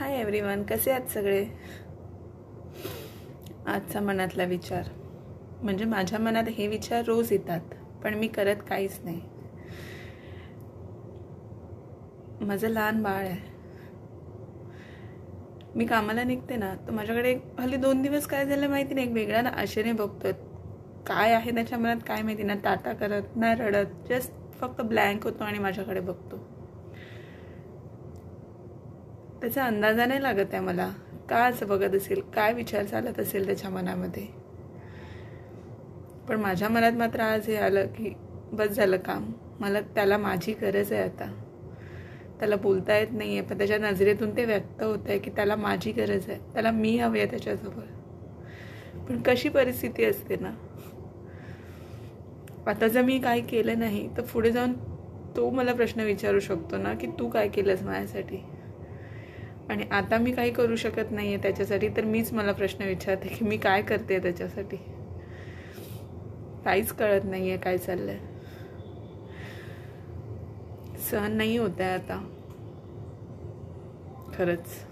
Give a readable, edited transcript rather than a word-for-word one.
Hi everyone, कसे आहात सगळे. आजचा मनातला विचार म्हणजे माझ्या मनात हे विचार रोज येतात, पण मी करत काहीच नाही. माझं लहान बाळ आहे. मी कामाला निघते ना, तर माझ्याकडे हल्ली 2 दिवस काय झालं माहिती नाही, एक वेगळ्या ना आशेने बघतोय. काय आहे त्याच्या मनात काय माहिती, ना टाटा करत ना रडत, जस्ट फक्त ब्लँक होतो आणि माझ्याकडे बघतो. त्याचा अंदाजा नाही लागत आहे मला का असं बघत असेल, काय विचार चालत असेल त्याच्या मनामध्ये. पण माझ्या मनात मात्र आज हे आलं की बस झालं काम. मला त्याला माझी गरज आहे आता. त्याला बोलता येत नाही आहे, पण त्याच्या नजरेतून ते व्यक्त होत आहे की त्याला माझी गरज आहे, त्याला मी हवी आहे त्याच्याजवळ. पण कशी परिस्थिती असते ना, आता जर मी काही केलं नाही तर पुढे जाऊन तो मला प्रश्न विचारू शकतो ना की तू काय केलंस माझ्यासाठी. आणि आता मी काही करू शकत नाही आहे त्याच्यासाठी, तर मीच मला प्रश्न विचारते की मी काय करते त्याच्यासाठी. काहीच कळत नाही आहे काय चाललंय. सहन नाही होत आहे आता खरंच.